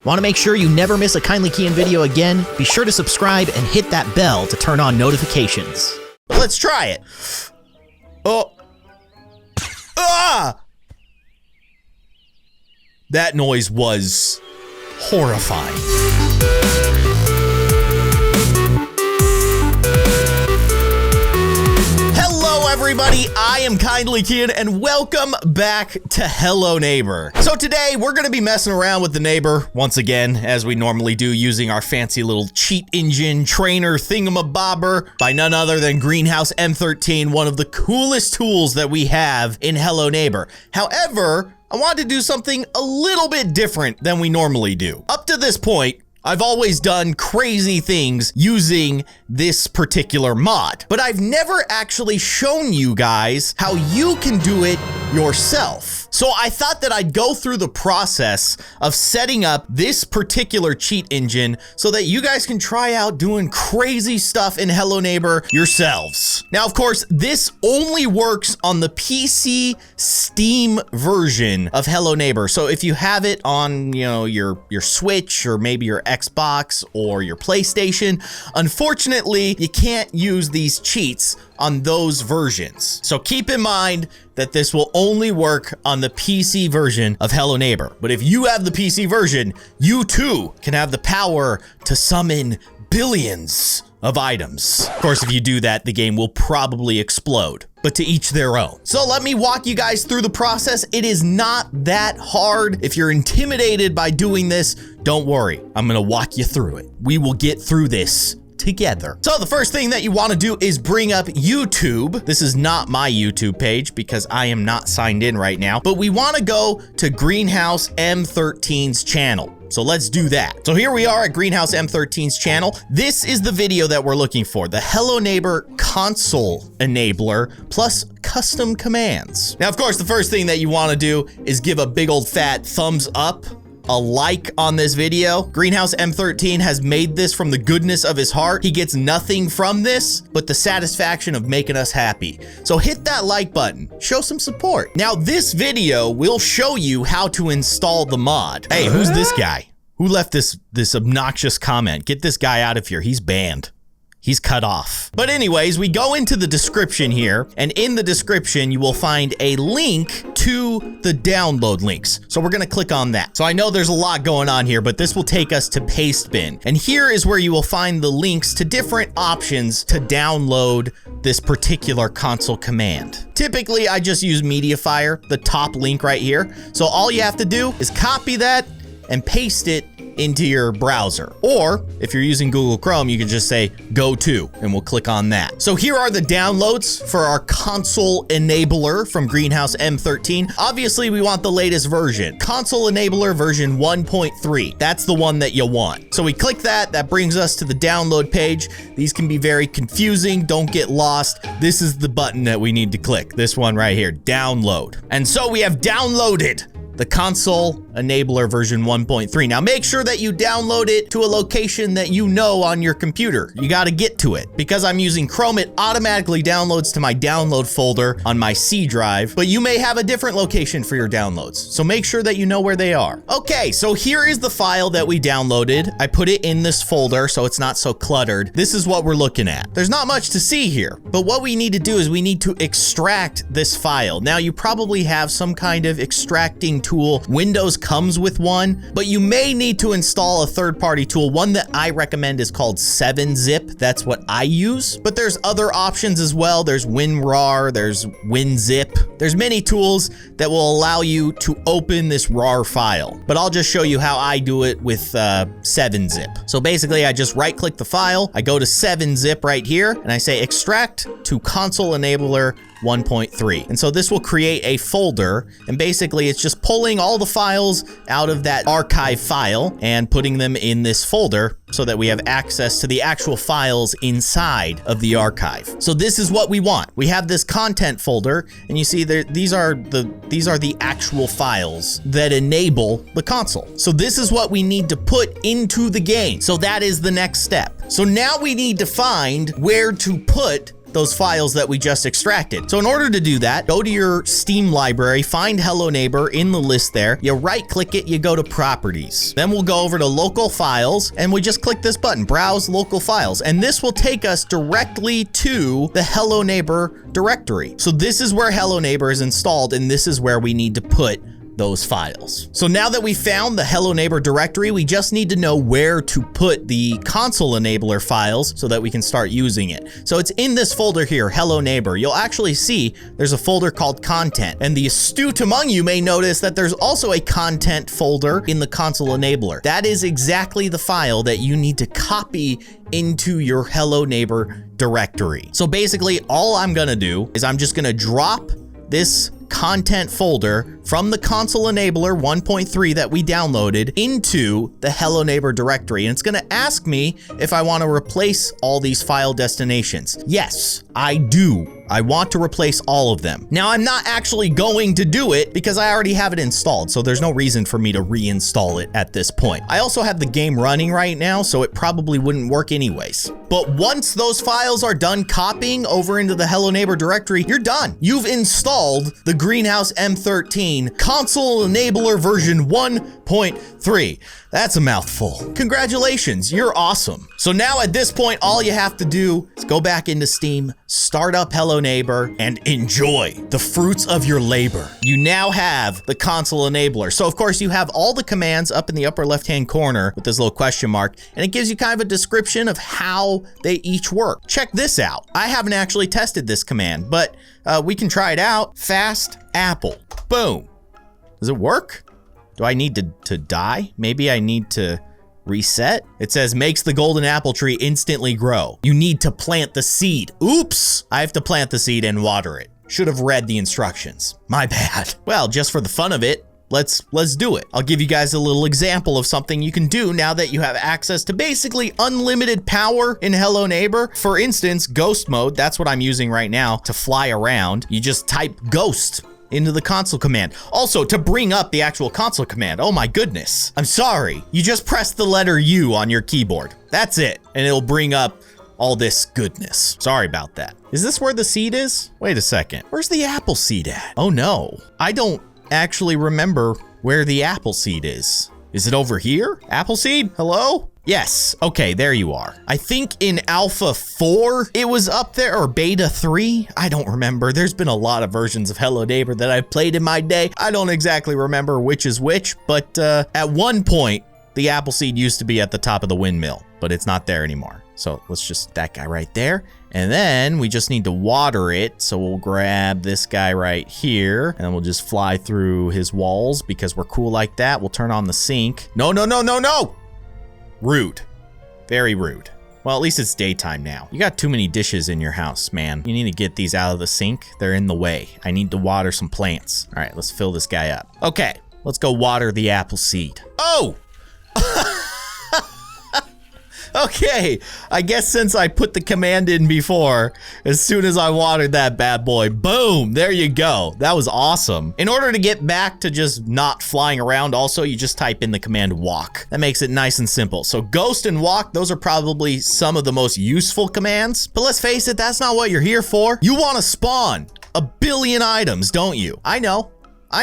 Want to make sure you never miss a Kindly Keyin video again? Be sure to subscribe and hit that bell to turn on notifications. Let's try it. Oh. Ah! That noise was horrifying. Hello everybody, I am Kindly Keyin and welcome back to Hello Neighbor. So today we're going to be messing around with the neighbor once again, as we normally do, using our fancy little cheat engine trainer thingamabobber by none other than Greenhouse M13, one of the coolest tools that we have in Hello Neighbor. However, I wanted to do something a little bit different than we normally do. Up to this point, I've always done crazy things using this particular mod, but I've never actually shown you guys how you can do it yourself. So I thought that I'd go through the process of setting up this particular cheat engine so that you guys can try out doing crazy stuff in Hello Neighbor yourselves. Now, of course, this only works on the PC Steam version of Hello Neighbor. So if you have it on, your Switch or maybe your Xbox or your PlayStation, unfortunately, you can't use these cheats on those versions. So keep in mind that this will only work on the PC version of Hello Neighbor. But if you have the PC version, you too can have the power to summon billions of items. Of course, if you do that, the game will probably explode, but to each their own. So let me walk you guys through the process. It is not that hard. If you're intimidated by doing this, don't worry. I'm gonna walk you through it. We will get through this together. So the first thing that you want to do is bring up YouTube. This is not my YouTube page because I am not signed in right now, but we want to go to Greenhouse M13's channel. So let's do that. So here we are at Greenhouse M13's channel. This is the video that we're looking for, the Hello Neighbor console enabler plus custom commands. Now, of course, the first thing that you want to do is give a big old fat thumbs up, a like on this video. Greenhouse M13 has made this from the goodness of his heart. He gets nothing from this but the satisfaction of making us happy. So hit that like button, show some support. Now this video will show you how to install the mod. Hey, who's this guy? Who left this obnoxious comment? Get this guy out of here, he's banned. He's cut off. But anyways, we go into the description here, and in the description, you will find a link to the download links. So we're gonna click on that. So I know there's a lot going on here, but this will take us to Pastebin. And here is where you will find the links to different options to download this particular console command. Typically, I just use Mediafire, the top link right here. So all you have to do is copy that and paste it into your browser. Or if you're using Google Chrome, you can just say go to, and we'll click on that. So here are the downloads for our console enabler from Greenhouse M13. Obviously, we want the latest version. Console enabler version 1.3. That's the one that you want. So we click that. That brings us to the download page. These can be very confusing. Don't get lost. This is the button that we need to click. This one right here, download. And so we have downloaded the console enabler version 1.3. Now make sure that you download it to a location that you know on your computer. You gotta get to it. Because I'm using Chrome, it automatically downloads to my download folder on my C drive, but you may have a different location for your downloads. So make sure that you know where they are. Okay, so here is the file that we downloaded. I put it in this folder so it's not so cluttered. This is what we're looking at. There's not much to see here, but what we need to do is we need to extract this file. Now you probably have some kind of extracting tool. Windows comes with one, but you may need to install a third-party tool. One that I recommend is called 7-zip. That's what I use, but there's other options as well. There's WinRAR, there's WinZip. There's many tools that will allow you to open this RAR file, but I'll just show you how I do it with 7-zip. So basically, I just right-click the file, I go to 7-zip right here, and I say extract to console enabler 1.3. And so this will create a folder, and basically it's just pulling all the files out of that archive file and putting them in this folder so that we have access to the actual files inside of the archive. So this is what we want. We have this content folder, and you see there, these are the actual files that enable the console. So this is what we need to put into the game. So that is the next step. So now we need to find where to put those files that we just extracted. So in order to do that, go to your Steam library, find Hello Neighbor in the list there. You right-click it, you go to Properties. Then we'll go over to Local Files, and we just click this button, Browse Local Files. And this will take us directly to the Hello Neighbor directory. So this is where Hello Neighbor is installed, and this is where we need to put those files. So now that we found the Hello Neighbor directory, we just need to know where to put the console enabler files so that we can start using it. So it's in this folder here, Hello Neighbor. You'll actually see there's a folder called Content, and the astute among you may notice that there's also a Content folder in the console enabler. That is exactly the file that you need to copy into your Hello Neighbor directory. So basically all I'm gonna do is I'm just gonna drop this content folder from the console enabler 1.3 that we downloaded into the Hello Neighbor directory. And it's gonna ask me if I wanna replace all these file destinations. Yes, I do. I want to replace all of them. Now, I'm not actually going to do it because I already have it installed, so there's no reason for me to reinstall it at this point. I also have the game running right now, so it probably wouldn't work anyways. But once those files are done copying over into the Hello Neighbor directory, you're done. You've installed the Greenhouse M13 console enabler version 1.3. That's a mouthful. Congratulations, you're awesome. So now at this point, all you have to do is go back into Steam, start up Hello Neighbor, and enjoy the fruits of your labor. You now have the console enabler. So of course you have all the commands up in the upper left-hand corner with this little question mark, and it gives you kind of a description of how they each work. Check this out. I haven't actually tested this command, but we can try it out. Fast apple. Boom. Does it work? Do I need to die? Maybe I need to reset? It says makes the golden apple tree instantly grow. You need to plant the seed. Oops! I have to plant the seed and water it. Should have read the instructions. My bad. Well, just for the fun of it, let's do it. I'll give you guys a little example of something you can do now that you have access to basically unlimited power in Hello Neighbor. For instance, ghost mode, that's what I'm using right now to fly around. You just type ghost into the console command. Also, to bring up the actual console command, oh my goodness. I'm sorry. You just press the letter U on your keyboard. That's it, and it'll bring up all this goodness. Sorry about that. Is this where the seed is? Wait a second. Where's the apple seed at? Oh no. I don't actually remember where the apple seed is. Is it over here? Apple seed? Hello? Yes. Okay, there you are. I think in Alpha 4, it was up there, or Beta 3. I don't remember. There's been a lot of versions of Hello Neighbor that I've played in my day. I don't exactly remember which is which, but at one point, the apple seed used to be at the top of the windmill, but it's not there anymore. So let's just, that guy right there. And then we just need to water it. So we'll grab this guy right here and we'll just fly through his walls because we're cool like that. We'll turn on the sink. No, no, no, no, no. Rude. Very rude. Well, at least it's daytime now. You got too many dishes in your house, man. You need to get these out of the sink. They're in the way. I need to water some plants. All right, let's fill this guy up. Okay, let's go water the apple seed. Oh! Okay, I guess since I put the command in before, as soon as I watered that bad boy, boom, there you go. That was awesome. In order to get back to just not flying around, also, you just type in the command walk. That makes it nice and simple. So ghost and walk, those are probably some of the most useful commands. But let's face it, that's not what you're here for. You want to spawn a billion items, don't you? I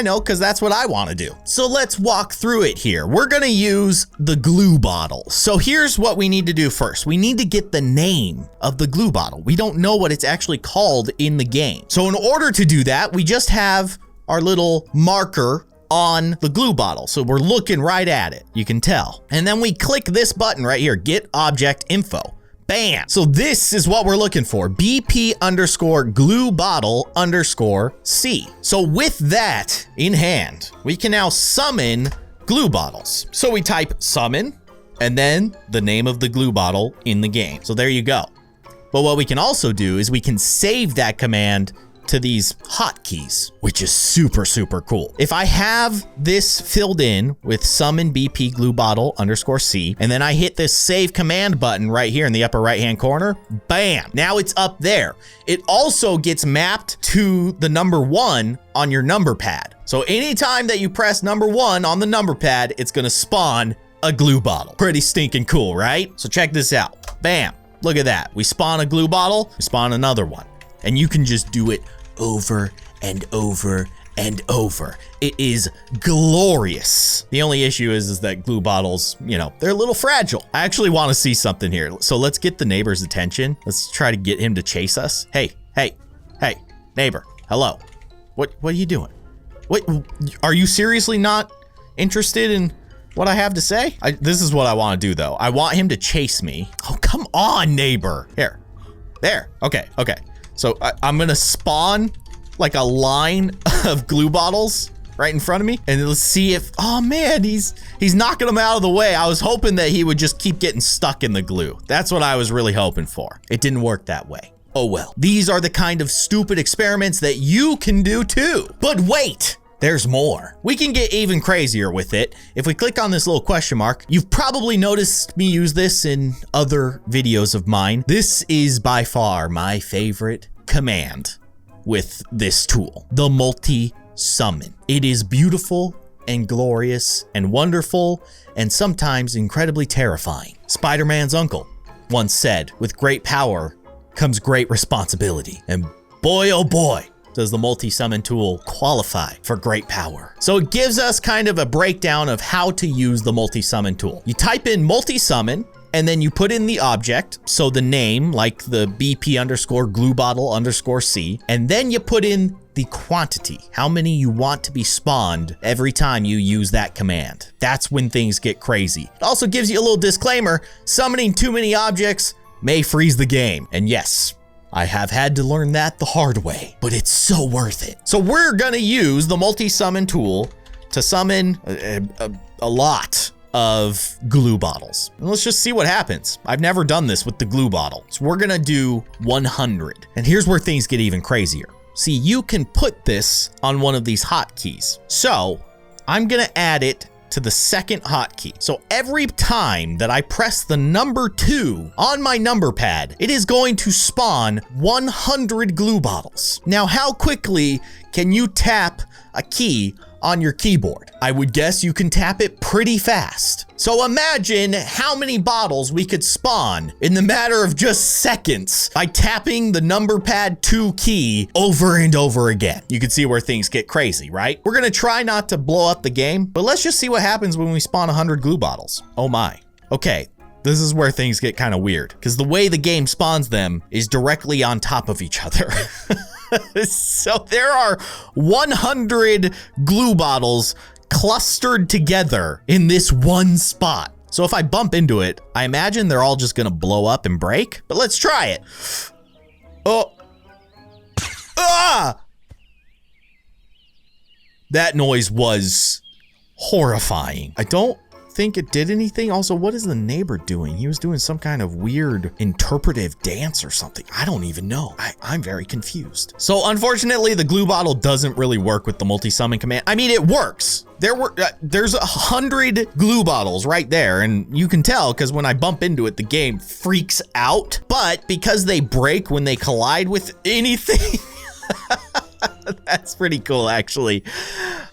know, because that's what I want to do. So let's walk through it here. We're gonna use the glue bottle. So here's what we need to do first. We need to get the name of the glue bottle. We don't know what it's actually called in the game. So in order to do that, we just have our little marker on the glue bottle. So we're looking right at it, you can tell. And then we click this button right here, get object info. Bam! So this is what we're looking for, BP underscore glue bottle underscore C. So with that in hand, we can now summon glue bottles. So we type summon and then the name of the glue bottle in the game. So there you go. But what we can also do is we can save that command to these hotkeys, which is super, super cool. If I have this filled in with summon BP glue bottle underscore C, and then I hit this save command button right here in the upper right-hand corner, bam, now it's up there. It also gets mapped to the number 1 on your number pad. So anytime that you press number 1 on the number pad, it's gonna spawn a glue bottle. Pretty stinking cool, right? So check this out, bam. look at that. We spawn a glue bottle, we spawn another one. And you can just do it over and over and over. It is glorious. The only issue is that glue bottles, you know, they're a little fragile. I actually want to see something here. So let's get the neighbor's attention. Let's try to get him to chase us. Hey, neighbor, hello. What are you doing? What, are you seriously not interested in what I have to say? This is what I want to do though. I want him to chase me. Oh, come on, neighbor. Here, there, okay. So I'm gonna spawn like a line of glue bottles right in front of me, and let's see if, oh man, he's knocking them out of the way. I was hoping that he would just keep getting stuck in the glue. That's what I was really hoping for. It didn't work that way. Oh well. These are the kind of stupid experiments that you can do too. But wait, there's more. We can get even crazier with it. If we click on this little question mark, you've probably noticed me use this in other videos of mine. This is by far my favorite command with this tool, the multi-summon. It is beautiful and glorious and wonderful and sometimes incredibly terrifying. Spider-Man's uncle once said, with great power comes great responsibility. And boy, oh boy, does the multi-summon tool qualify for great power. So it gives us kind of a breakdown of how to use the multi-summon tool. You type in multi-summon, and then you put in the object, so the name, like the BP underscore glue bottle underscore C, and then you put in the quantity, how many you want to be spawned every time you use that command. That's when things get crazy. It also gives you a little disclaimer, summoning too many objects may freeze the game. And yes, I have had to learn that the hard way, but it's so worth it. So we're gonna use the multi-summon tool to summon a lot of glue bottles. And let's just see what happens. I've never done this with the glue bottle. So we're gonna do 100. And here's where things get even crazier. See, you can put this on one of these hotkeys. So I'm gonna add it to the second hotkey. So every time that I press the number 2 on my number pad, it is going to spawn 100 glue bottles. Now, how quickly can you tap a key on your keyboard? I would guess you can tap it pretty fast. So imagine how many bottles we could spawn in the matter of just seconds by tapping the number pad 2 key over and over again. You can see where things get crazy, right? We're gonna try not to blow up the game, but let's just see what happens when we spawn 100 glue bottles. Oh my. Okay, this is where things get kind of weird, because the way the game spawns them is directly on top of each other. So there are 100 glue bottles clustered together in this one spot. So if I bump into it, I imagine they're all just gonna blow up and break, but let's try it. Oh. Ah! That noise was horrifying. I don't think it did anything. Also, what is the neighbor doing? He was doing some kind of weird interpretive dance or something. I don't even know. I'm very confused. So unfortunately, the glue bottle doesn't really work with the multi-summon command. I mean, it works. There's 100 glue bottles right there, and you can tell because when I bump into it, the game freaks out. But because they break when they collide with anything, that's pretty cool, actually.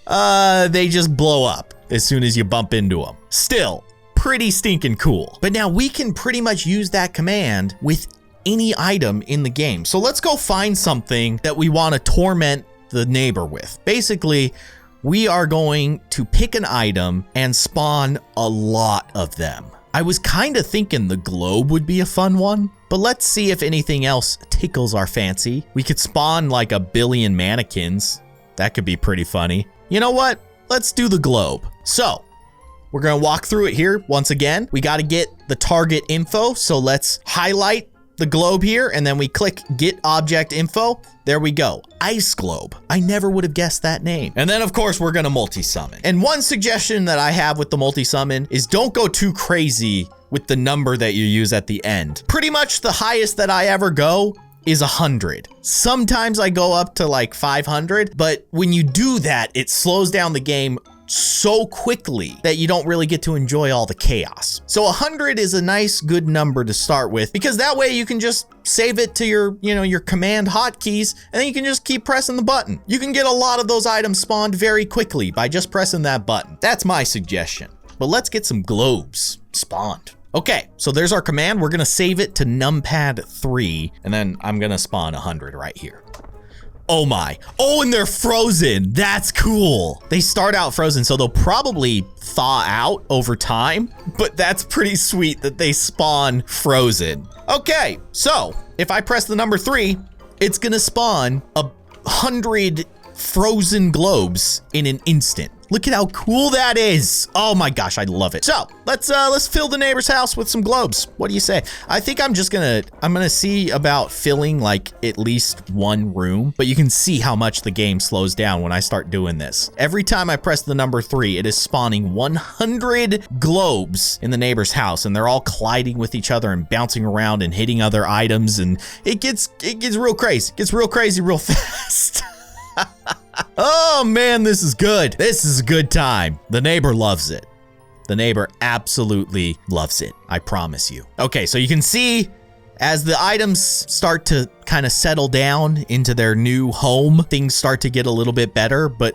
They just blow up as soon as you bump into them. Still, pretty stinking cool. But now we can pretty much use that command with any item in the game. So let's go find something that we want to torment the neighbor with. Basically, we are going to pick an item and spawn a lot of them. I was kind of thinking the globe would be a fun one, but let's see if anything else tickles our fancy. We could spawn like 1 billion mannequins. That could be pretty funny. You know what? Let's do the globe. So we're gonna walk through it here. Once again, we gotta get the target info. So let's highlight the globe here and then we click get object info. There we go, ice globe. I never would have guessed that name. And then of course we're gonna multi-summon. And one suggestion that I have with the multi-summon is don't go too crazy with the number that you use at the end. Pretty much the highest that I ever go is 100. Sometimes I go up to like 500, but when you do that, it slows down the game so quickly that you don't really get to enjoy all the chaos. So 100 is a nice, good number to start with, because that way you can just save it to your, your command hotkeys, and then you can just keep pressing the button. You can get a lot of those items spawned very quickly by just pressing that button. That's my suggestion. But let's get some globes spawned. Okay, so there's our command. We're gonna save it to numpad 3, and then I'm gonna spawn 100 right here. Oh my. Oh, and they're frozen. That's cool. They start out frozen, so they'll probably thaw out over time, but that's pretty sweet that they spawn frozen. Okay, so if I press the number 3, it's gonna spawn 100 frozen globes in an instant. Look at how cool that is. Oh my gosh, I love it. So let's fill the neighbor's house with some globes. What do you say? I think I'm gonna see about filling like at least one room, but you can see how much the game slows down when I start doing this. Every time I press the number 3, it is spawning 100 globes in the neighbor's house, and they're all colliding with each other and bouncing around and hitting other items, and it gets real crazy. It gets real crazy real fast. Oh man, this is good. This is a good time. The neighbor loves it. The neighbor absolutely loves it. I promise you. Okay, so you can see as the items start to kind of settle down into their new home, things start to get a little bit better, but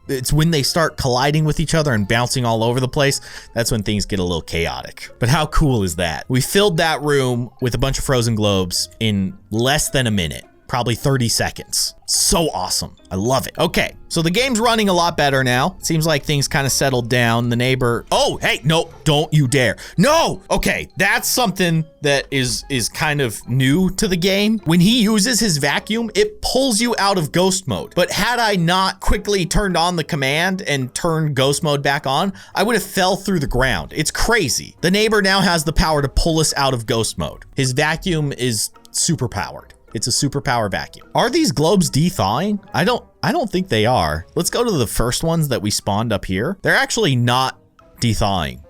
it's when they start colliding with each other and bouncing all over the place, that's when things get a little chaotic. But how cool is that? We filled that room with a bunch of frozen globes in less than a minute. Probably 30 seconds. So awesome. I love it. Okay, so the game's running a lot better now. Seems like things kind of settled down. The neighbor, oh, hey, no, don't you dare. No, okay, that's something that is kind of new to the game. When he uses his vacuum, it pulls you out of ghost mode. But had I not quickly turned on the command and turned ghost mode back on, I would have fell through the ground. It's crazy. The neighbor now has the power to pull us out of ghost mode. His vacuum is super powered. It's a superpower vacuum. Are these globes de-thawing? I don't think they are. Let's go to the first ones that we spawned up here. They're actually not de-thawing.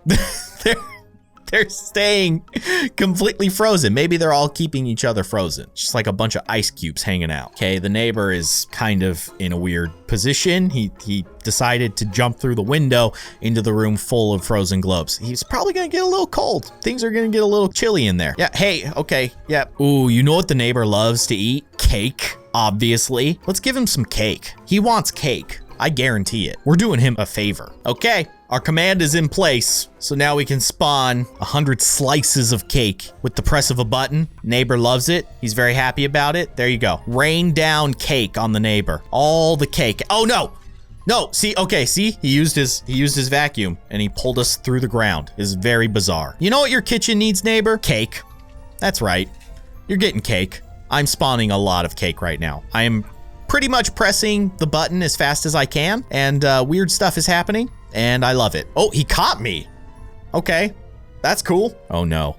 They're staying completely frozen. Maybe they're all keeping each other frozen. Just like a bunch of ice cubes hanging out. Okay, the neighbor is kind of in a weird position. He decided to jump through the window into the room full of frozen globes. He's probably gonna get a little cold. Things are gonna get a little chilly in there. Yeah, hey, okay, yeah. Ooh, you know what the neighbor loves to eat? Cake, obviously. Let's give him some cake. He wants cake. I guarantee it. We're doing him a favor. Okay, our command is in place, so now we can spawn 100 slices of cake with the press of a button. Neighbor loves it. He's very happy about it. There you go. Rain down cake on the neighbor. All the cake. Oh no. No, see, okay, see? He used his vacuum and he pulled us through the ground. It's very bizarre. You know what your kitchen needs, neighbor? Cake. That's right. You're getting cake. I'm spawning a lot of cake right now. I am pretty much pressing the button as fast as I can, and weird stuff is happening, and I love it. Oh, he caught me. Okay, that's cool. Oh no.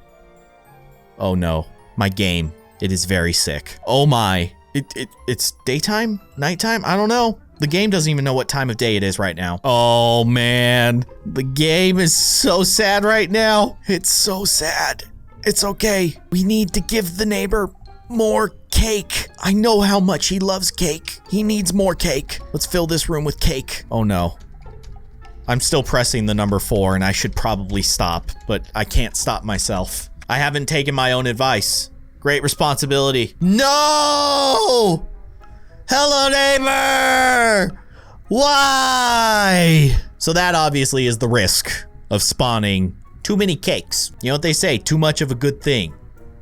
Oh no, my game. It is very sick. Oh my, it's daytime? Nighttime? I don't know. The game doesn't even know what time of day it is right now. Oh man, the game is so sad right now. It's so sad. It's okay. We need to give the neighbor more cake. I know how much he loves cake. He needs more cake. Let's fill this room with cake. Oh no. I'm still pressing the number 4 and I should probably stop, but I can't stop myself. I haven't taken my own advice. Great responsibility. No! Hello, neighbor! Why? So that obviously is the risk of spawning too many cakes. You know what they say, too much of a good thing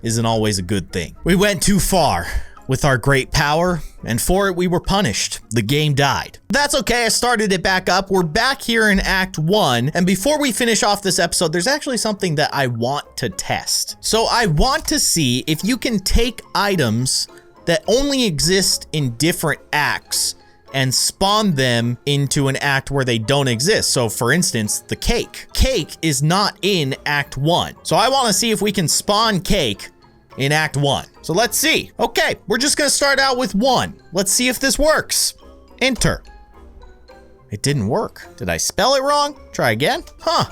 isn't always a good thing. We went too far with our great power, and for it we were punished. The game died. That's okay, I started it back up. We're back here in Act 1, and before we finish off this episode, there's actually something that I want to test. So I want to see if you can take items that only exist in different acts and spawn them into an act where they don't exist. So for instance, the cake. Cake is not in Act 1. So I wanna see if we can spawn cake in Act 1. So let's see. Okay, we're just gonna start out with 1. Let's see if this works. Enter. It didn't work. Did I spell it wrong? Try again? Huh,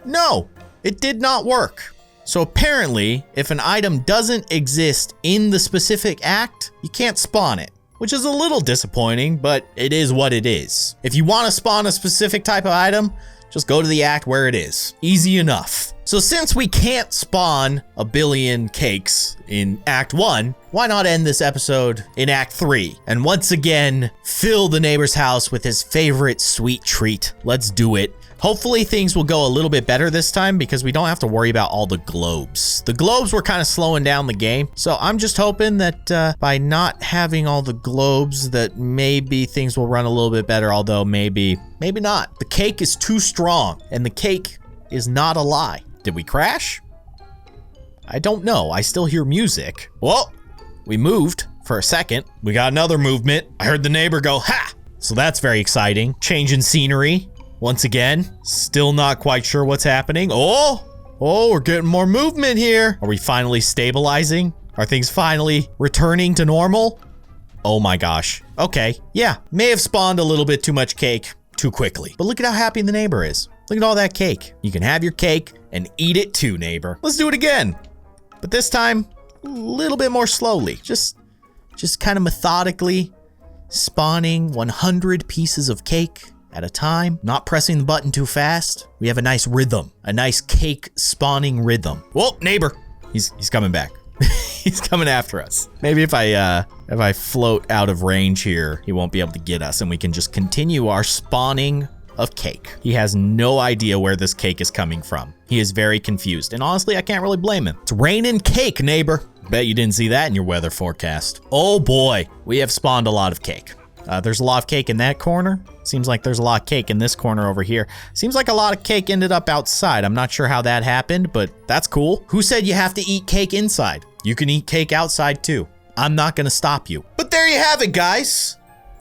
no, it did not work. So apparently, if an item doesn't exist in the specific act, you can't spawn it, which is a little disappointing, but it is what it is. If you want to spawn a specific type of item, just go to the act where it is. Easy enough. So since we can't spawn a billion cakes in Act 1, why not end this episode in Act 3? And once again, fill the neighbor's house with his favorite sweet treat. Let's do it. Hopefully things will go a little bit better this time because we don't have to worry about all the globes. The globes were kind of slowing down the game. So I'm just hoping that by not having all the globes that maybe things will run a little bit better, although maybe not. The cake is too strong and the cake is not a lie. Did we crash? I don't know. I still hear music. Whoa, we moved for a second. We got another movement. I heard the neighbor go, ha! So that's very exciting. Changing scenery. Once again, still not quite sure what's happening. Oh, we're getting more movement here. Are we finally stabilizing? Are things finally returning to normal? Oh my gosh. Okay, yeah, may have spawned a little bit too much cake too quickly. But look at how happy the neighbor is. Look at all that cake. You can have your cake and eat it too, neighbor. Let's do it again. But this time, a little bit more slowly. Just kind of methodically spawning 100 pieces of cake at a time, not pressing the button too fast. We have a nice rhythm, a nice cake spawning rhythm. Whoa, neighbor, he's coming back. He's coming after us. Maybe if I float out of range here, he won't be able to get us and we can just continue our spawning of cake. He has no idea where this cake is coming from. He is very confused, and honestly, I can't really blame him. It's raining cake, neighbor. Bet you didn't see that in your weather forecast. Oh boy, we have spawned a lot of cake. There's a lot of cake in that corner. Seems like there's a lot of cake in this corner over here. Seems like a lot of cake ended up outside. I'm not sure how that happened, but that's cool. Who said you have to eat cake inside? You can eat cake outside too. I'm not gonna stop you. But there you have it, guys.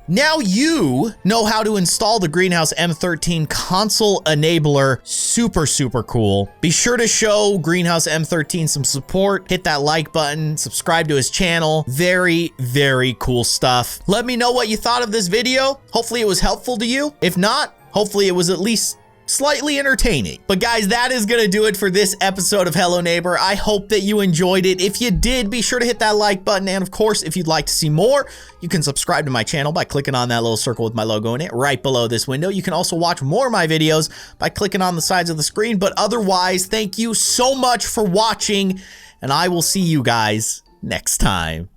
Now you know how to install the Greenhouse M13 console enabler. Super, super cool. Be sure to show Greenhouse M13 some support. Hit that like button, subscribe to his channel. Very, very cool stuff. Let me know what you thought of this video. Hopefully it was helpful to you. If not, hopefully it was at least slightly entertaining. But guys, that is gonna do it for this episode of Hello Neighbor. I hope that you enjoyed it. If you did, be sure to hit that like button. And of course, if you'd like to see more, you can subscribe to my channel by clicking on that little circle with my logo in it right below this window. You can also watch more of my videos by clicking on the sides of the screen. But otherwise, thank you so much for watching, and I will see you guys next time.